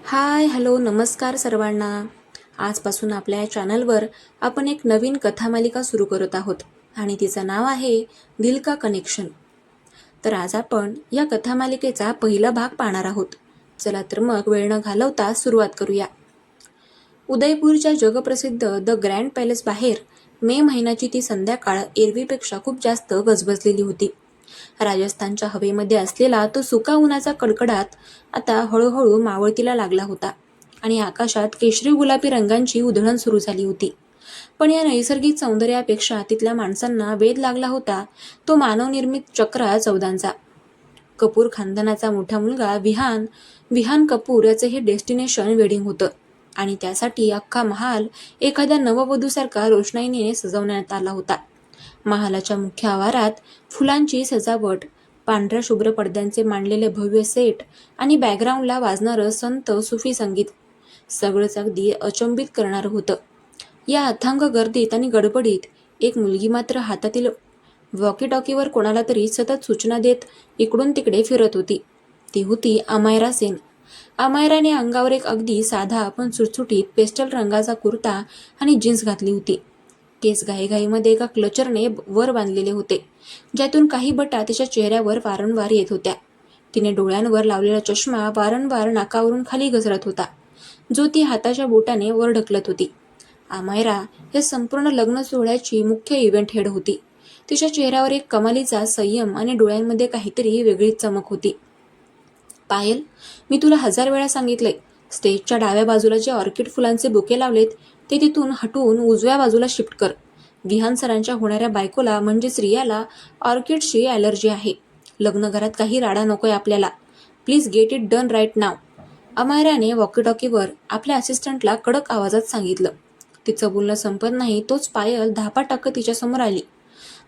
Hi hello नमस्कार सर्वांना. आजपासून आपल्या चॅनलवर आपण एक नवीन कथामालिका सुरू करत आहोत आणि तिचं नाव आहे दिल का कनेक्शन. तर आज आपण या कथामालिकेचा पहिला भाग पाहणार आहोत. चला तर मग वेळ न घालवता सुरुवात करूया. उदयपूरच्या जगप्रसिद्ध द ग्रँड पॅलेस बाहेर मे महिन्याची ती संध्याकाळ एरवीपेक्षा खूप जास्त गजबजलेली होती. राजस्थानच्या हवेमध्ये असलेला तो सुका उन्हाचा कडकडाट आता हळूहळू मावळतीला लागला होता आणि आकाशात केशरी गुलाबी रंगांची उधळण सुरू झाली होती. पण या नैसर्गिक सौंदर्यापेक्षा तिथल्या माणसांना वेध लागला होता तो मानवनिर्मित चक्रा चौदांचा. कपूर खानदानाचा मोठा मुलगा विहान विहान कपूर याचे हे डेस्टिनेशन वेडिंग होतं आणि त्यासाठी अख्खा महाल एखाद्या नववधूसारखा रोषणाईने सजवण्यात आला होता. महालाच्या मुख्य आवारात फुलांची सजावट, पांढऱ्या शुभ्र पडद्यांचे मांडलेले भव्य सेट आणि बॅकग्राऊंडला वाजणारं संत सुफी संगीत सगळंच अगदी अचंबित करणारं होतं. या अथांग गर्दीत आणि गडबडीत एक मुलगी मात्र हातातील वॉकीटॉकीवर कोणाला तरी सतत सूचना देत इकडून तिकडे फिरत होती. ती होती अमायरा सेन. अमायराने अंगावर एक अगदी साधा पण सुटसुटीत पेस्टल रंगाचा कुर्ता आणि जीन्स घातली होती. केस घाईघाईमध्ये एका क्लचरने वर बांधलेले होते, ज्यातून काही बटा तिच्या चेहऱ्यावर वारंवार येत होत्या. तिने डोळ्यांवर लावलेला चष्मा वारंवार नाकावरून खाली घसरत होता, जो ती हाताच्या बोटाने वर ढकलत होती. अमायरा हे संपूर्ण लग्न सोहळ्याची मुख्य इव्हेंट हेड होती. तिच्या चेहऱ्यावर एक कमालीचा संयम आणि डोळ्यांमध्ये काहीतरी वेगळीच चमक होती. पायल, मी तुला 1000 वेळा सांगितलंय, स्टेजच्या डाव्या बाजूला जे ऑर्किड फुलांचे बुके लावलेत ते तिथून हटवून उजव्या बाजूला शिफ्ट कर. विहान सरांच्या होणाऱ्या बायकोला म्हणजेच रियाला ऑर्किडची ॲलर्जी आहे. लग्नघरात काही राडा नकोय आपल्याला. Please get it done right now. अमायराने वॉकीटॉकीवर आपल्या असिस्टंटला कडक आवाजात सांगितलं. तिचं बोलणं संपत नाही तोच पायल धापा टाकत तिच्यासमोर आली.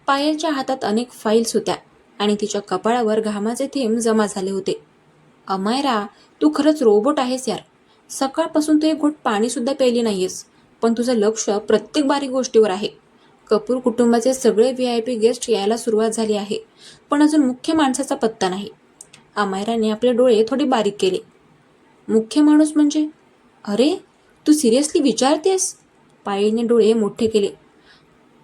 पायलच्या हातात अनेक फाईल्स होत्या आणि तिच्या कपाळावर घामाचे थेंब जमा झाले होते. अमायरा, तू खरंच रोबोट आहेस यार. सकाळपासून तू एक घोट पाणी सुद्धा प्यायली नाहीयेस, पण तुझं लक्ष प्रत्येक बारीक गोष्टीवर आहे. कपूर कुटुंबाचे सगळे VIP गेस्ट यायला सुरुवात झाली आहे, पण अजून मुख्य माणसाचा पत्ता नाही. अमायराने आपले डोळे थोडे बारीक केले. मुख्य माणूस म्हणजे? अरे, तू सिरियसली विचारतेस? पायलने डोळे मोठे केले.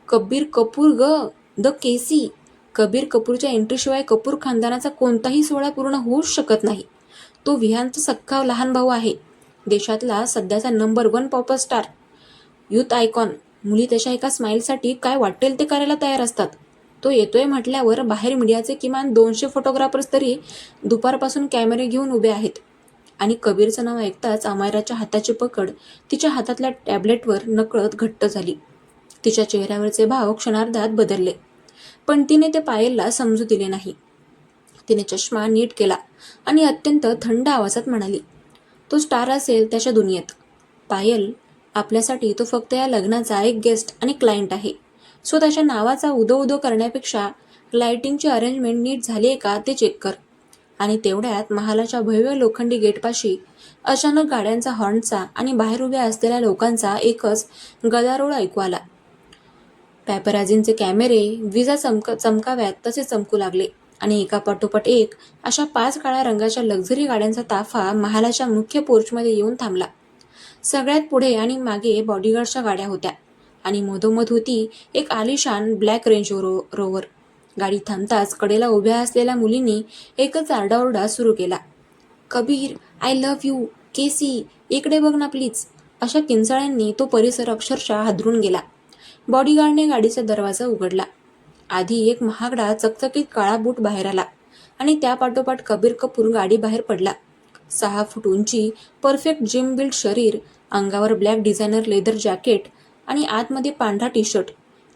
कबीर कपूर ग, द केसी. कबीर कपूरच्या एंट्रीशिवाय कपूर खानदानाचा कोणताही सोहळा पूर्ण होऊच शकत नाही. तो विहानचा सख्खा लहान भाऊ आहे. देशातला सध्याचा number 1 popper star, youth icon. मुली त्याच्या एका स्माईलसाठी काय वाटेल ते करायला तयार असतात. तो येतोय म्हटल्यावर बाहेर मीडियाचे किमान 200 फोटोग्राफर्स तरी दुपारपासून कॅमेरे घेऊन उभे आहेत. आणि कबीरचं नाव ऐकताच अमायराच्या हाताची पकड तिच्या हातातल्या टॅबलेटवर नकळत घट्ट झाली. तिच्या चेहऱ्यावरचे भाव क्षणार्धात बदलले, पण तिने ते पायलला समजू दिले नाही. तिने चष्मा नीट केला आणि अत्यंत थंड आवाजात म्हणाली, तो स्टार असेल त्याच्या दुनियेत. पायल, आपल्यासाठी तो फक्त या लग्नाचा एक गेस्ट आणि क्लायंट आहे. सो त्याच्या नावाचा उदो उदो करण्यापेक्षा लाइटिंगची अरेंजमेंट नीट झाली आहे का ते चेक कर. आणि तेवढ्यात महालाच्या भव्य लोखंडी गेटपाशी अचानक गाड्यांचा हॉर्नचा आणि बाहेर उभ्या असलेल्या लोकांचा एकच गदारोळ ऐकू आला. पॅपराझींचे कॅमेरे विजा चमकाव्यात तसे चमकू लागले आणि एकापाठोपाठ एक अशा 5 काळ्या रंगाच्या लक्झरी गाड्यांचा ताफा महालाच्या मुख्य पोर्चमध्ये येऊन थांबला. सगळ्यात पुढे आणि मागे बॉडीगार्डच्या गाड्या होत्या आणि मधोमध होती एक आलिशान ब्लॅक रेंज रोवर. गाडी थांबताच कडेला उभ्या असलेल्या मुलींनी एकच आरडाओरडा सुरू केला. Kabir, I love you. केसी, इकडे बघ ना प्लीज. अशा किंचाळ्यांनी तो परिसर अक्षरशः हादरून गेला. बॉडीगार्डने गाडीचा दरवाजा उघडला. आधी एक महागडा चकचकीत काळा बूट बाहेर आला आणि त्यापाठोपाठ कबीर कपूर गाडी बाहेर पडला. 6 फूट उंची, परफेक्ट जिम बिल्ड शरीर, अंगावर ब्लॅक डिझायनर लेदर जॅकेट आणि आतमध्ये पांढरा टी-शर्ट,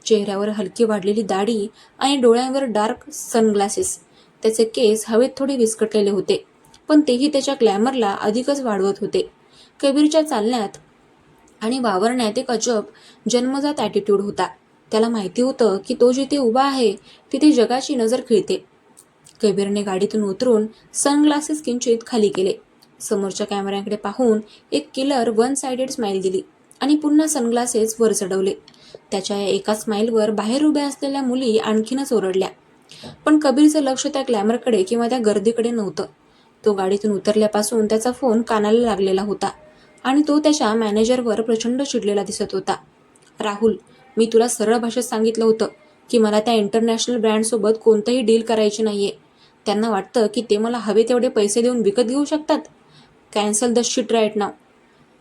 चेहऱ्यावर हलकी वाढलेली दाढी आणि डोळ्यांवर डार्क सनग्लासेस. त्याचे केस हवेत थोडे विस्कटलेले होते, पण तेही त्याच्या ग्लॅमरला अधिकच वाढवत होते. कबीरच्या चालण्यात आणि वावरण्यात एक अजब जन्मजात ॲटिट्यूड होता. त्याला माहिती होतं की तो जिथे उभा आहे तिथे जगाची नजर खिळते. कबीरने गाडीतून उतरून सनग्लासेस किंचित खाली केले, समोरच्या कॅमेऱ्याकडे पाहून एक किलर 1 साइडेड स्माईल दिली आणि पुन्हा सनग्लासेस वर चढवले. त्याच्या या एका स्माईलवर बाहेर उभ्या असलेल्या मुली आणखीनच ओरडल्या. पण कबीरचं लक्ष त्या ग्लॅमरकडे किंवा त्या गर्दीकडे नव्हतं. तो गाडीतून उतरल्यापासून त्याचा फोन कानाला लागलेला होता आणि तो त्याच्या मॅनेजरवर प्रचंड चिडलेला दिसत होता. राहुल, मी तुला सरळ भाषेत सांगितलं होतं की मला त्या इंटरनॅशनल ब्रँडसोबत कोणतंही डील करायची नाहीये. त्यांना वाटतं की ते मला हवे तेवढे पैसे देऊन विकत घेऊ शकतात. कॅन्सल द शिट राईट नाव.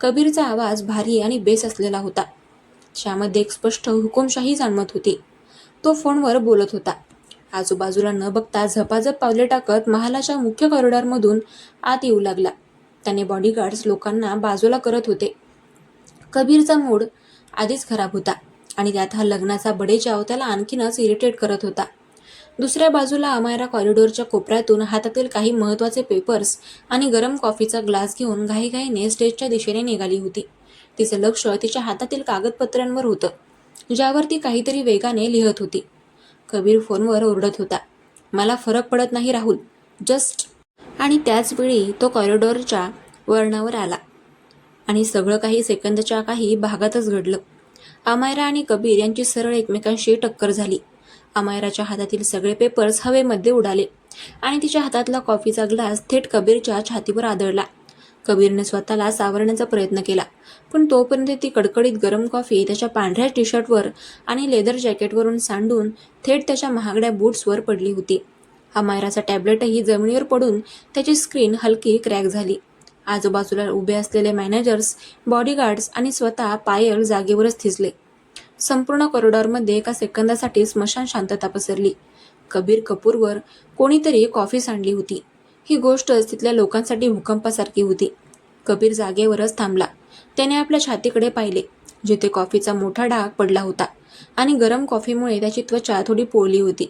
कबीरचा आवाज भारी आणि बेस असलेला होता. त्यामध्ये एक स्पष्ट हुकुमशाही जाणवत होती. तो फोनवर बोलत होता. आजूबाजूला न बघता झपाझप पावले टाकत महालाच्या मुख्य कॉरिडॉरमधून आत येऊ लागला. त्याने बॉडीगार्ड्स लोकांना बाजूला करत होते. कबीरचा मूड आधीच खराब होता आणि त्यात हा लग्नाचा बडेजाव त्याला आणखीनच इरिटेट करत होता. दुसऱ्या बाजूला अमायरा कॉरिडॉरच्या कोपऱ्यातून हातातील काही महत्त्वाचे पेपर्स आणि गरम कॉफीचा ग्लास घेऊन घाईघाईने स्टेजच्या दिशेने निघाली होती. तिचं लक्ष तिच्या हातातील कागदपत्रांवर होतं, ज्यावर ती काहीतरी वेगाने लिहत होती. कबीर फोनवर ओरडत होता, मला फरक पडत नाही राहुल, जस्ट. आणि त्याच वेळी तो कॉरिडॉरच्या वळणावर आला आणि सगळं काही सेकंदच्या काही भागातच घडलं. अमायरा आणि कबीर यांची सरळ एकमेकांशी टक्कर झाली. अमायराच्या हातातील सगळे पेपर्स हवेमध्ये उडाले आणि तिच्या हातातला कॉफीचा ग्लास थेट कबीरच्या छातीवर आदळला. कबीरने स्वतःला सावरण्याचा प्रयत्न केला, पण तोपर्यंत ती कडकडीत गरम कॉफी त्याच्या पांढऱ्या टी शर्टवर आणि लेदर जॅकेटवरून सांडून थेट त्याच्या महागड्या बूट्सवर पडली होती. अमायराचा टॅब्लेटही जमिनीवर पडून त्याची स्क्रीन हलकी क्रॅक झाली. आजूबाजूला उभे असलेले मॅनेजर्स, बॉडीगार्ड्स आणि स्वतः पायल जागेवरच थिजले. संपूर्ण कॉरिडॉरमध्ये एका सेकंदासाठी स्मशान शांतता पसरली. कबीर कपूरवर कोणीतरी कॉफी सांडली होती. ही गोष्टच तिथल्या लोकांसाठी भूकंपासारखी होती. कबीर जागेवरच थांबला. त्याने आपल्या छातीकडे पाहिले, जिथे कॉफीचा मोठा डाग पडला होता आणि गरम कॉफीमुळे त्याची त्वचा थोडी पोळली होती.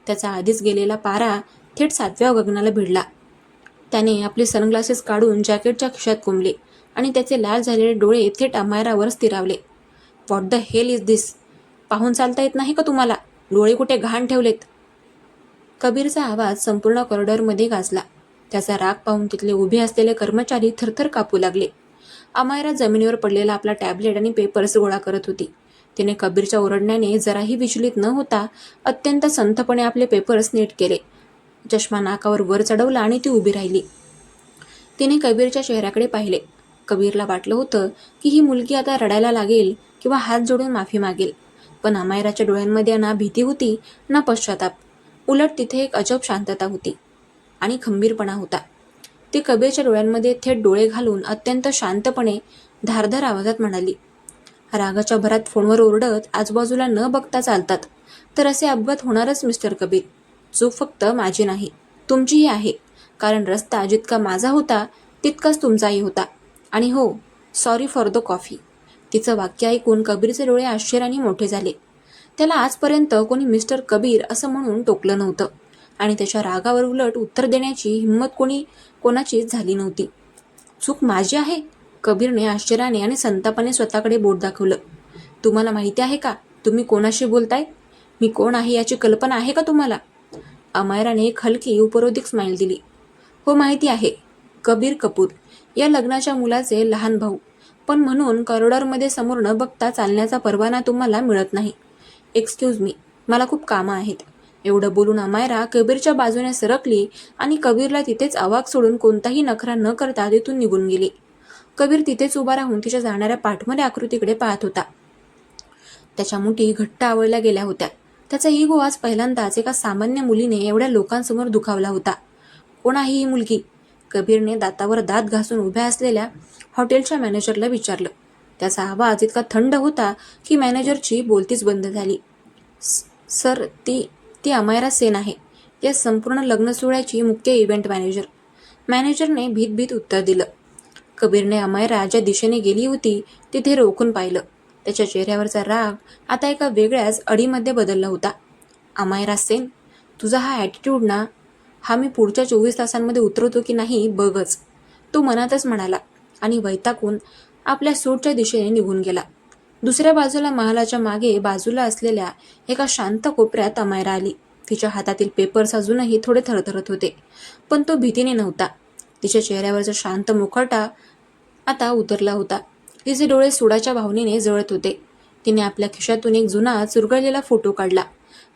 त्याचा आधीच गेलेला पारा थेट 7व्या गगनाला भिडला. त्याने आपले सनग्लासेस काढून जॅकेटच्या खिशात कोंबले आणि त्याचे लाल झालेले डोळे थेट अमायरावर स्थिरावले. व्हॉट द हेल इज दिस? पाहून चालता येत नाही का तुम्हाला? डोळे कुठे घाण ठेवलेत? कबीरचा आवाज संपूर्ण कॉरिडॉरमध्ये गाजला. त्याचा राग पाहून तिथले उभे असलेले कर्मचारी थरथर कापू लागले. अमायरा जमिनीवर पडलेला आपला टॅबलेट आणि पेपर्स गोळा करत होती. तिने कबीरच्या ओरडण्याने जराही विचलित न होता अत्यंत संथपणे आपले पेपर्स नीट केले. चष्मा नाकावर वर चढवला आणि ती उभी राहिली. तिने कबीरच्या चेहऱ्याकडे पाहिले. कबीरला वाटलं होतं की ही मुलगी आता रडायला लागेल किंवा हात जोडून माफी मागेल, पण अमायराच्या डोळ्यांमध्ये ना भीती होती ना पश्चाताप. उलट तिथे एक अजब शांतता होती आणि खंबीरपणा होता. ती कबीरच्या डोळ्यांमध्ये थेट डोळे घालून अत्यंत शांतपणे धारदार आवाजात म्हणाली, रागाच्या भरात फोनवर ओरडत आजूबाजूला न बघता चालतात तर असे अपघात होणारच मिस्टर कबीर. चूक फक्त माझी नाही, तुमचीही आहे. कारण रस्ता जितका माझा होता तितकाच तुमचाही होता. आणि हो, सॉरी फॉर द कॉफी. तिचं वाक्य ऐकून कबीरचे डोळे आश्चर्याने मोठे झाले. त्याला आजपर्यंत कोणी मिस्टर कबीर असं म्हणून टोकलं नव्हतं आणि त्याच्या रागावर उलट उत्तर देण्याची हिंमत कोणाचीच झाली नव्हती. चूक माझी आहे? कबीरने आश्चर्याने आणि संतापाने स्वतःकडे बोट दाखवलं. तुम्हाला माहिती आहे का तुम्ही कोणाशी बोलताय? मी कोण आहे याची कल्पना आहे का तुम्हाला? अमायराने एक हलकी उपरोधिक स्माईल दिली. हो, माहिती आहे. कबीर कपूर, या लग्नाच्या मुलाचे लहान भाऊ. पण म्हणून कॉरिडॉरमध्ये समोर न बघता चालण्याचा परवाना तुम्हाला मिळत नाही. एक्सक्यूज मी, मला खूप कामं आहेत. एवढं बोलून अमायरा कबीरच्या बाजूने सरकली आणि कबीरला तिथेच अवाक सोडून कोणताही नखरा न करता तिथून निघून गेली. कबीर तिथेच उभा राहून तिच्या जाणाऱ्या पाठमोऱ्या आकृतीकडे पाहत होता. त्याच्या मुठी घट्ट आवळल्या गेल्या होत्या. त्याचा इगो आज पहिल्यांदाच एका सामान्य मुलीने एवढ्या लोकांसमोर दुखावला होता. कोण आहे ही मुलगी? कबीरने दातावर दात घासून उभ्या असलेल्या हॉटेलच्या मॅनेजरला विचारलं. त्याचा आवाज इतका थंड होता की मॅनेजरची बोलतीच बंद झाली. सर, ती अमायरा सेन आहे, या संपूर्ण लग्न सोहळ्याची मुख्य इव्हेंट मॅनेजर. मॅनेजरने भीत उत्तर दिलं. कबीरने अमायरा ज्या दिशेने गेली होती तिथे रोखून पाहिलं. त्याच्या चेहऱ्यावरचा राग आता एका वेगळ्याच अडीमध्ये बदलला होता. अमायरा सेन, तुझा हा ॲटिट्यूड ना, हा मी पुढच्या 24 तासांमध्ये उतरवतो की नाही बघच, तो मनातच म्हणाला आणि वैतागून आपल्या सूटच्या दिशेने निघून गेला. दुसऱ्या बाजूला महालाच्या मागे बाजूला असलेल्या एका शांत कोपऱ्यात अमायरा आली. तिच्या हातातील पेपर्स अजूनही थोडे थरथरत होते, पण तो भीतीने नव्हता. तिच्या चेहऱ्यावरचा शांत मुखवटा आता उतरला होता. तिचे डोळे सुडाच्या भावनेने जळत होते. तिने आपल्या खिशातून एक जुना चुरगळलेला फोटो काढला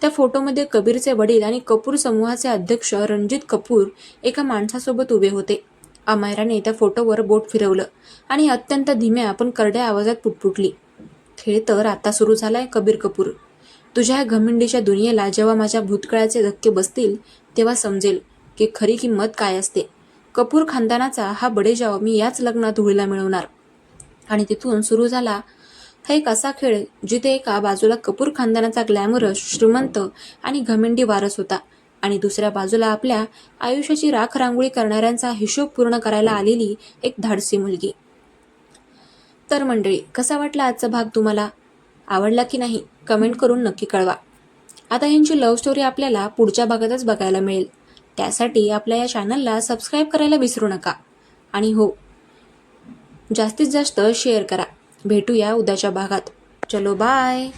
त्या फोटोमध्ये कबीरचे वडील आणि कपूर समूहाचे अध्यक्ष रणजित कपूर एका माणसासोबत उभे होते. अमायराने त्या फोटोवर बोट फिरवलं आणि अत्यंत धीम्या पण करड्या आवाजात पुटपुटली, खेळ तर आता सुरू झालाय कबीर कपूर. तुझ्या ह्या घमिंडीच्या दुनियेला जेव्हा माझ्या भूतकाळाचे धक्के बसतील तेव्हा समजेल की खरी किंमत काय असते. कपूर खानदानाचा हा बडेजाव मी याच लग्नात होळीला मिळवणार. आणि तिथून सुरू झाला हा एक असा खेळ जिथे एका बाजूला कपूर खानदानाचा ग्लॅमरस, श्रीमंत आणि घमेंडी वारस होता आणि दुसऱ्या बाजूला आपल्या आयुष्याची राख रांगोळी करणाऱ्यांचा हिशोब पूर्ण करायला आलेली एक धाडसी मुलगी. तर मंडळी, कसा वाटला आजचा भाग तुम्हाला? आवडला की नाही कमेंट करून नक्की कळवा. आता यांची लव्ह स्टोरी आपल्याला पुढच्या भागातच बघायला मिळेल. त्यासाठी आपल्या या चॅनलला सबस्क्राईब करायला विसरू नका. आणि हो, जास्तीत जास्त शेअर करा. भेटूया उद्याच्या भागात. चलो बाय.